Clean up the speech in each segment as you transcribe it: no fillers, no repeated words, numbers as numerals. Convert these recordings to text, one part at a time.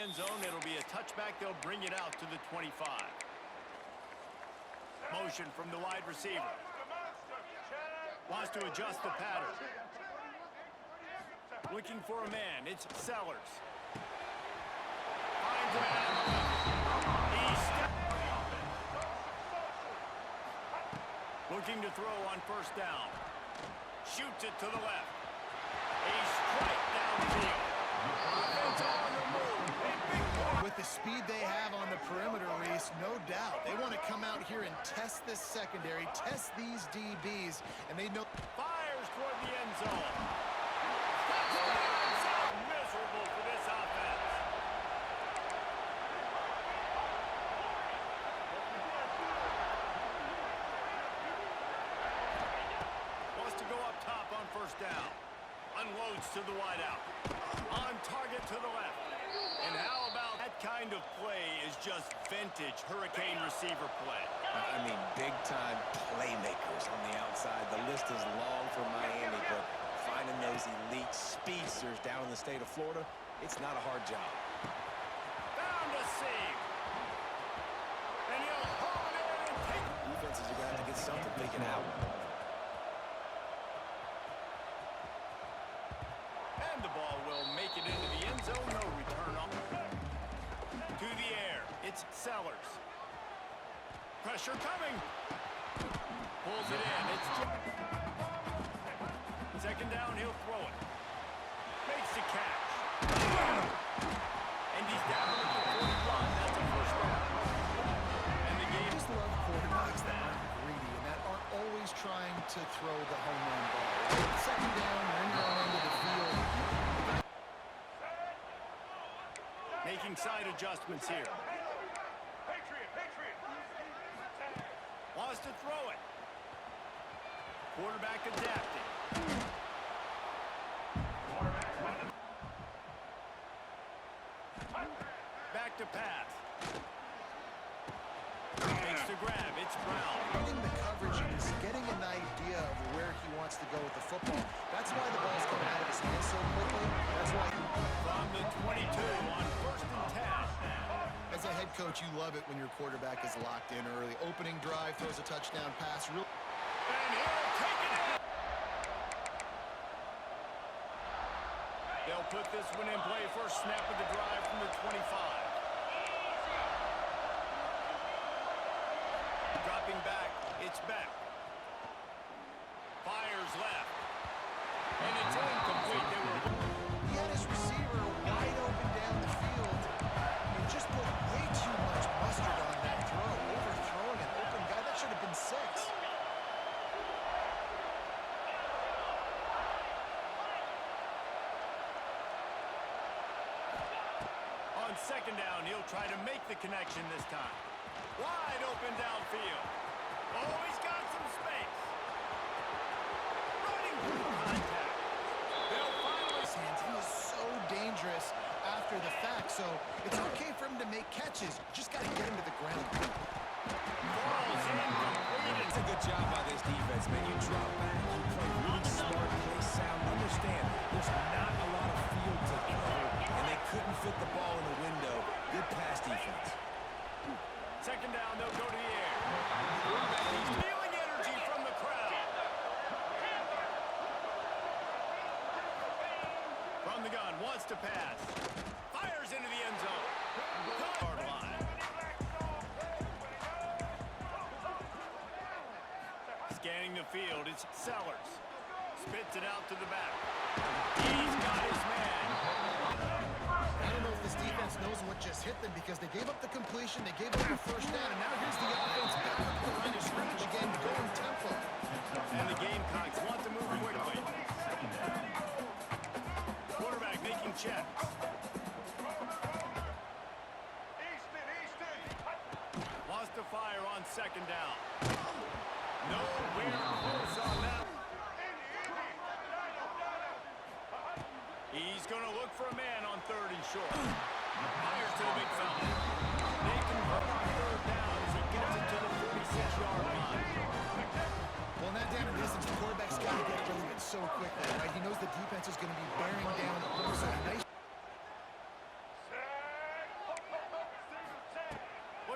end zone. It'll be a touchback. They'll bring it out to the 25. Motion from the wide receiver. Wants to adjust the pattern. Looking for a man. It's Sellers. Finds a man. Looking to throw on first down. Shoots it to the left. A strike downfield. Offense on the move. With the speed they have on the perimeter, Reese, no doubt. They want to come out here and test this secondary, test these DBs, and they know. Fires toward the end zone. Miserable for this offense. Wants to go up top on first down. Unloads to the wideout. On target to the left. And how about that kind of play is just vintage Hurricane receiver play. I mean, big-time playmakers on the outside. The list is long for Miami, but finding those elite speedsters down in the state of Florida, it's not a hard job. Found a seam. And he'll haul it in and take it. Defenses are going to have to get something figured out. And the ball will make it into the end zone. No return on. To the air. It's Sellers. Pressure coming. Pulls it in. It's second down. He'll throw it. Makes the catch. And he's down at the 41. That's a first down. And the game. I just love quarterbacks that aren't greedy and that aren't always trying to throw the home run ball. Second down, you're in your own end of the field. Making side adjustments here. Wants to throw it. Quarterback adapting. Back to pass. Makes the grab. It's Brown. Reading the coverage and he's getting an idea of where he wants to go with the football. That's why the ball's coming out of his hands so quickly. That's why. From the 22 on first and 10. As a head coach, you love it when your quarterback is locked in early. Opening drive, throws a touchdown pass. And he'll take it in. They'll put this one in play. First snap of the drive from the 25. Dropping back. It's Beck. Fires left. And it's incomplete. He had his receiver wide open down the field and just put way too much mustard on that throw, overthrowing an open guy. That should have been 6. On second down, he'll try to make the connection this time. Wide open downfield. Oh, he's got some space. Running through contact. They'll finally... He is so dangerous after the fact, so it's okay for him to make catches. Just got to get him to the ground. Falls incomplete. It's a good job by this defense, man. You drop back, you play really smart, play sound. Understand, there's not a lot of field to cover, and they couldn't fit the ball in the window. Good pass defense. Second down, they'll go to the air. He's feeling energy from the crowd. From the gun, wants to pass. Fires into the end zone. Guard line. Scanning the field, it's Sellers. Spits it out to the back. He's got his man. I don't know if this defense knows what just hit them because they gave up the completion, they gave up the first down, and now here's the offense back up the line of scrimmage again, going tempo. And the Gamecocks want to move quickly. Quarterback making checks. Wants to fire on second down. Nowhere close on that. He's going to look for a man on third and short. Fires to the big fella. They convert on third down as he gets it to the 46-yard line. Well, in that down and distance, the quarterback's got to get rid of it so quickly, right? He knows the defense is going to be bearing down. So a nice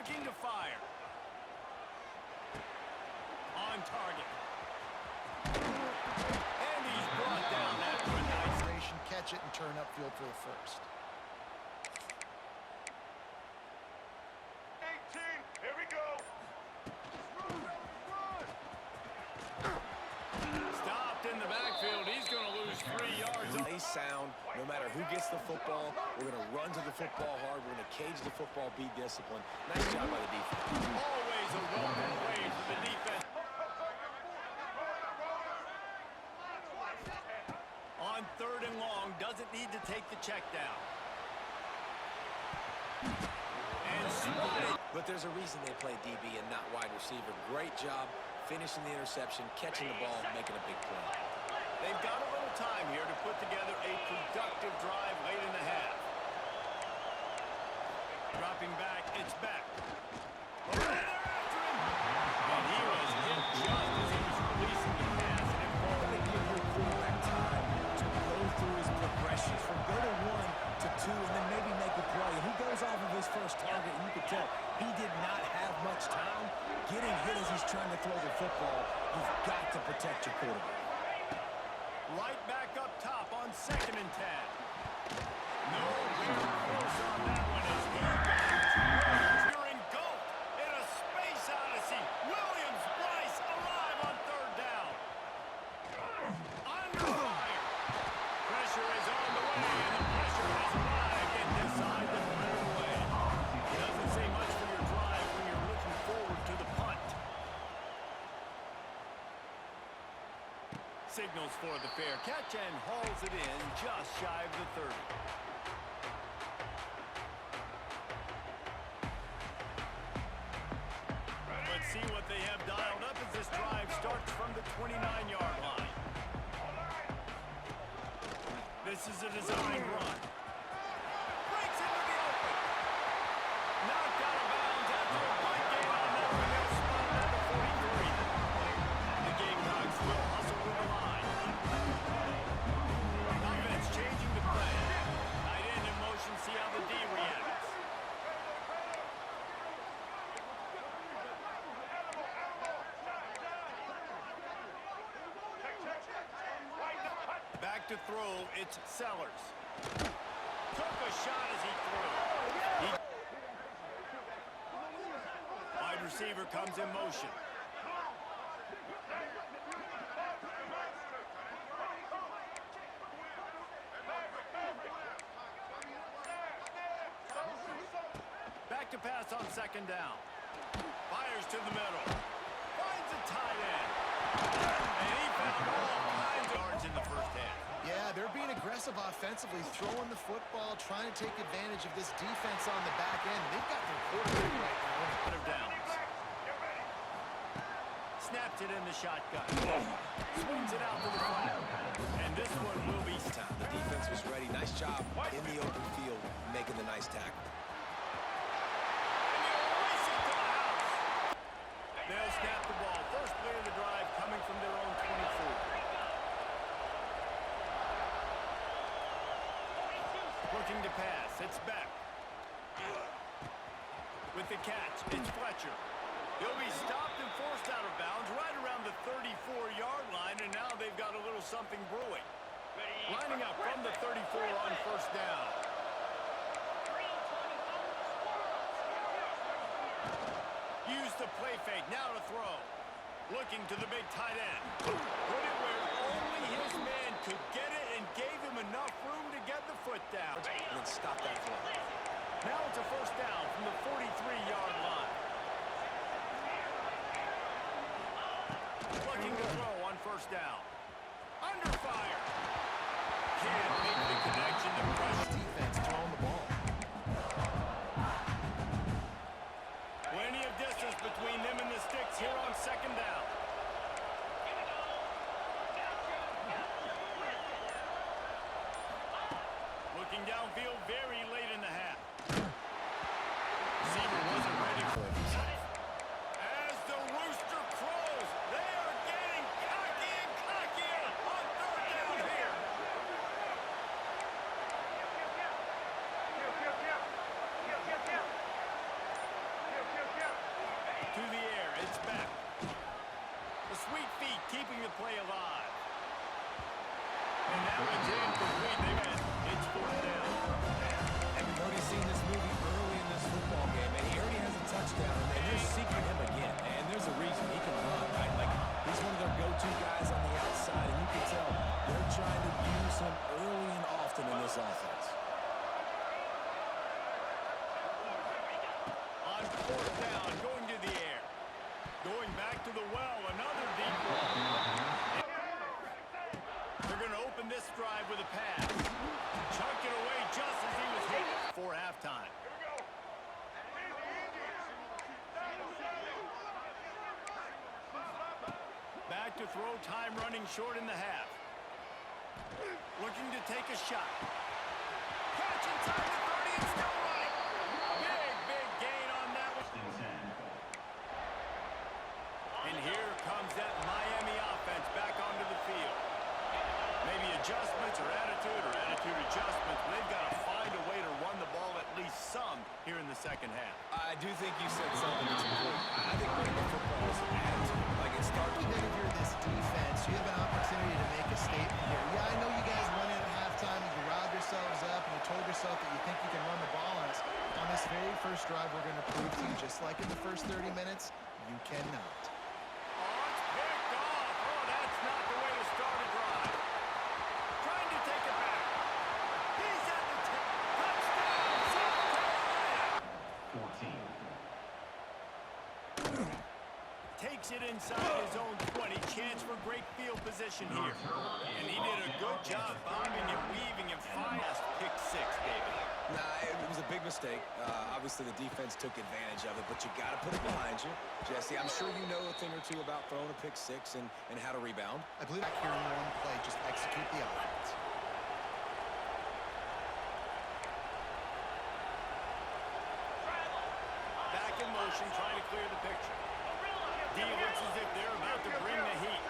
looking to fire. On target. And he's brought down after a nice catch it and turn upfield for the first. 18, here we go. Stopped in the backfield. He's going to lose 3 yards. Play sound. No matter who gets the football, we're going to run to the football hard. We're going to cage the football, be disciplined. Nice job by the defense. Always a welcome play for the defense. On 3rd and long, doesn't need to take the check down. And spotted. But there's a reason they play DB and not wide receiver. Great job finishing the interception, catching the ball, making a big play. They've got a little time here to put together a productive drive late in the half. Dropping back, it's back. Right after him. And he was hit just as he was releasing the pass. And it Gotta give your quarterback time to go through his progressions from go to 1 to 2 and then maybe make a play. And he goes off of his first target, and you can tell he did not have much time getting hit as he's trying to throw the football. You've got to protect your quarterback. right back up top on 2nd and 10. Nowhere close on that one as he got here engulfed in a space odyssey. Williams Bryce alive on 3rd down. Under fire. Pressure is on the way, and the pressure has arrived and decide to put it away. It doesn't say much for your drive when you're looking forward to the punt. Signals for the fair catch and hauls it in just shy of the 30. Let's see what they have dialed up as this drive starts from the 29-yard line. This is a design run. Breaks into the open. Knocked out of bounds after a good game on that one. They'll spot it at the 43. The Gamecocks will hustle with the line. Offense changing the play. Tight end in motion, see how the D reacts. Back to throw, it's Sellers. Took a shot as he threw. Wide receiver comes in motion. Back to pass on 2nd down. Fires to the middle. Finds a tight end. And he found all kinds of yards in the first half. Yeah, they're being aggressive offensively, throwing the football, trying to take advantage of this defense on the back end. They've got their quarterback right now. Out of downs. Snapped it in the shotgun. Swings it out to the flat. And this one will be Time. The defense was ready. Nice job in the open field, making the nice tackle. They'll snap the ball. First play of the drive coming from their own 24. Looking to pass. It's back. With the catch, it's Fletcher. He'll be stopped and forced out of bounds right around the 34-yard line, and now they've got a little something brewing. Lining up from the 34 on 1st down. Use the play fake, now to throw. Looking to the big tight end. Put it where only his man could get it and gave him enough room to get the foot down. And then stop that throw. Now it's a 1st down from the 43-yard line. Looking to throw on 1st down. Under fire. Can't make the connection to pressure. Defense throwing the ball. Plenty of distance between them and the sticks here on 2nd down. Looking downfield very late in the half. Receiver wasn't ready for himself. As the rooster crows, they are getting cocky and cockier on 3rd down here. keeping the play alive. And that one's incomplete. It's fourth down. And we've already seen this movie early in this football game, and he already has a touchdown, and they're seeking him again. And there's a reason he can run, right? Like, he's one of their go-to guys on the outside, and you can tell they're trying to use him early and often in this offense. On fourth down, going to the air. Going back to the well, another deep ball. They're going to open this drive with a pass. Chunk it away just as he was hit for halftime. Back to throw, time running short in the half. Looking to take a shot. Catch inside the 30 and still running. Big gain on that one. And here comes that Miami offense back onto the field. Maybe adjustments or attitude adjustments. They've got to find a way to run the ball at least some here in the second half. I do think you said something that's important. I think running the football is an attitude. Like, it starts Even if you're this defense, you have an opportunity to make a statement here. Yeah, I know you guys went in at halftime and you riled yourselves up and you told yourself that you think you can run the ball on us. On this very first drive, we're going to prove to you, just like in the first 30 minutes, you cannot. Oh, it's picked off. Oh, that's not the way to start a drive. Trying to take it back. He's at the tip. Touchdown, South Carolina. 14. Takes it inside his own 20. Chance for great field position here. And he did a good job bombing and weaving and fast pick six, David. Nah, it was a big mistake. Obviously, the defense took advantage of it, but you got to put it behind you. Jesse, I'm sure you know a thing or two about throwing a pick six and how to rebound. I believe back here in one play, just execute the offense. Back in motion, trying to clear the picture. D looks as if they're about to bring the heat.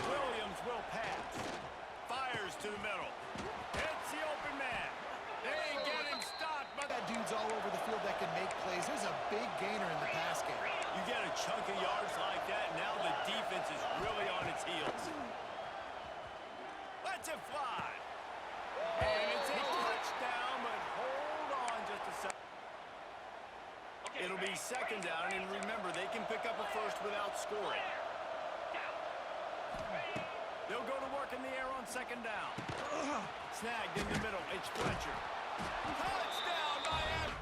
Williams will pass. Fires to the middle. Hits the open man. They ain't getting stopped, but That dude's all over the field that can make plays. There's a big gainer in the pass game. you get a chunk of yards like that, now the defense is really on its heels. Lets it fly. And it's a touchdown, but hold on just a second. It'll be second down, and remember, they can pick up a first without scoring. They'll go to work in the air on second down. Snagged in the middle. It's Fletcher. Touchdown, Miami!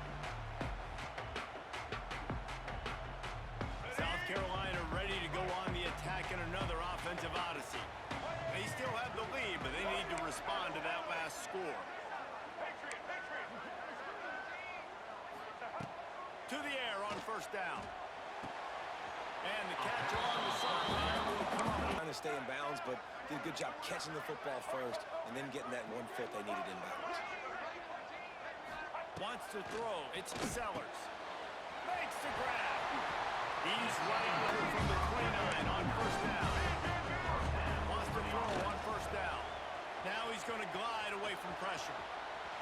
South Carolina ready to go on the attack in another offensive odyssey. They still have the lead, but they need to respond to that last score. To the air on first down. And the catch along the sideline will come up. Trying to stay in bounds, but did a good job catching the football first and then getting that 1 foot they needed inbounds. Wants to throw. It's Sellers. Makes the grab. He's right there from the 29 on first down. Wants to throw on first down. Now he's going to glide away from pressure.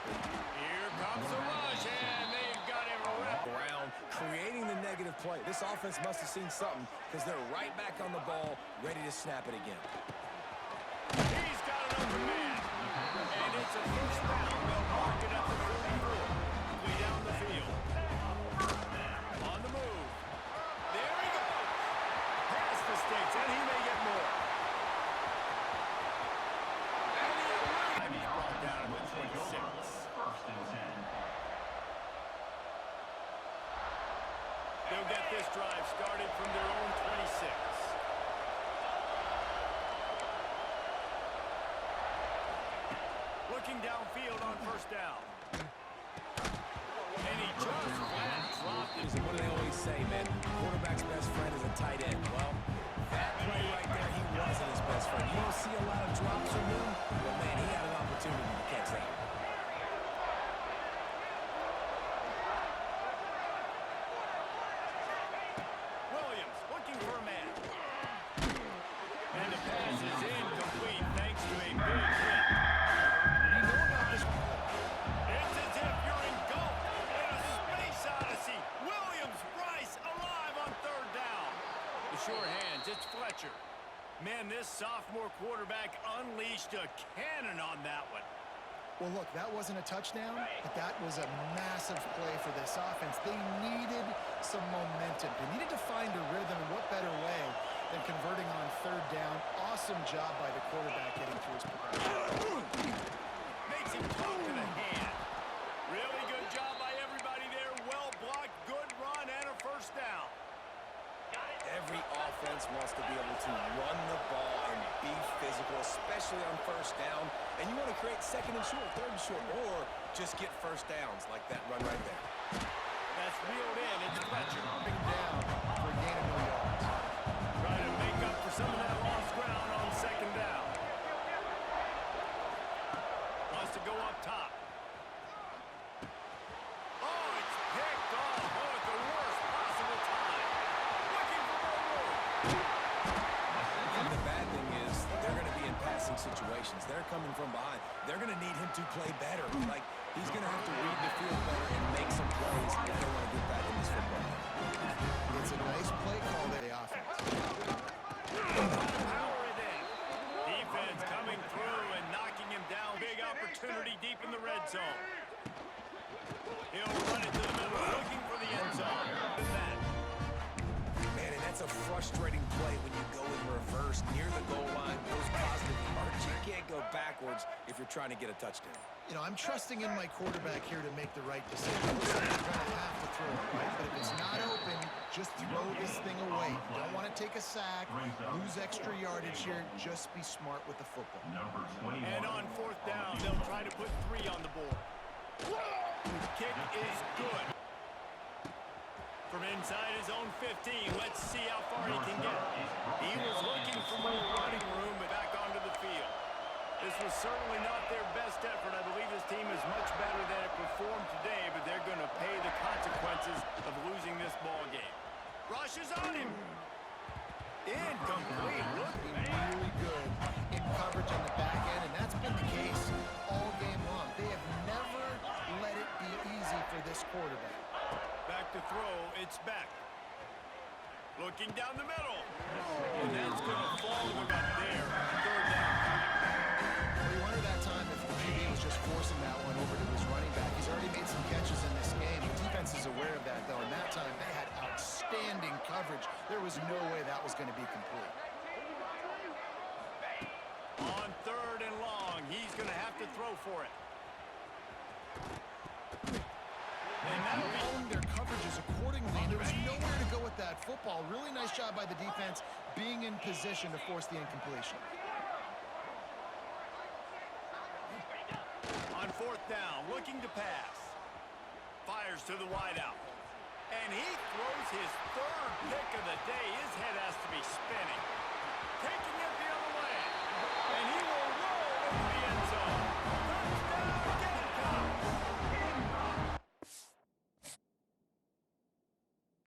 Here comes the rush, and they've got him around. Brown creating the negative play. This offense must have seen something because they're right back on the ball, ready to snap it again. He's got an open man. And it's a first down. They'll mark it up to 44. Way down the field. On the move. There he goes. Past the sticks, and he may get more. And he's brought down to the 26. They'll get this drive started from their own 26. Looking downfield on first down. And he just flat dropped it. What do they always say, man? Quarterback's best friend is a tight end. Well, that play right there, he wasn't his best friend. You don't see a lot of drops from him, but man, he had an opportunity to catch that. Williams looking for a man. And the pass is incomplete thanks to a big hit. You know about this play. It's as if you're engulfed in a space odyssey. Williams It's Fletcher. Man, this sophomore quarterback unleashed a cannon on that one. Well, look, that wasn't a touchdown, but that was a massive play for this offense. They needed some momentum. They needed to find a rhythm, and what better way than converting on third down. Awesome job by the quarterback getting through his progression. Makes him talk to the hand. Really good job by everybody there. Well blocked, good run, and a first down. Every offense wants to be able to run the ball and be physical, especially on first down. And you want to create second and short, third and short, or just get first downs like that run right there. That's reeled in. It's Fletcher. Dropping down for a gain of no yards. Trying to make up for some of that lost ground on second down. Wants to go up top. Oh, it's picked off. Oh, at the worst possible time. Looking for more room. And the bad thing is they're going to be in passing situations. They're coming from behind. They're going to need him to play better. Like, he's going to have to read the field better and make some plays if they want to get back in this football game. It's a nice play call by the offense. Power it in. Defense coming through and knocking him down. Big opportunity deep in the red zone. He'll run it to the middle, looking for the end zone. And that. Man, and that's a frustrating play when you go in reverse near the goal line. Those positive yards, you can't go backwards if you're trying to get a touchdown. You know, I'm trusting in my quarterback here to make the right decision. So you're going to have to throw it, right? But if it's not open, just throw this thing away. You don't want to take a sack, lose extra yardage here. Just be smart with the football. And on fourth down, they'll try to put 3 on the board. Kick is good. From inside his own 15, let's see how far he can get. He was looking for more running room, but back onto the field. This was certainly not their best effort. I believe this team is much better than it performed today, but they're going to pay the consequences of losing this ball game. Rush is on him. Incomplete. Look, Really good in coverage on the back end, and that's been the case all game long. They have never let it be easy for this quarterback. back to throw. It's back. Looking down the middle. And that's going to fall about there. Third down. Well, you wonder that time if the QB was just forcing that one over to his running back. He's already made some catches in this game. The defense is aware of that, though, and that time they had outstanding coverage. There was no way that was going to be complete. On third and long, he's going to have to throw for it. And that'll be Owned their coverages accordingly, and there was nowhere to go with that football. Really nice job by the defense being in position to force the incompletion. on fourth down, looking to pass. Fires to the wideout. And he throws his third pick of the day. His head has to be spinning.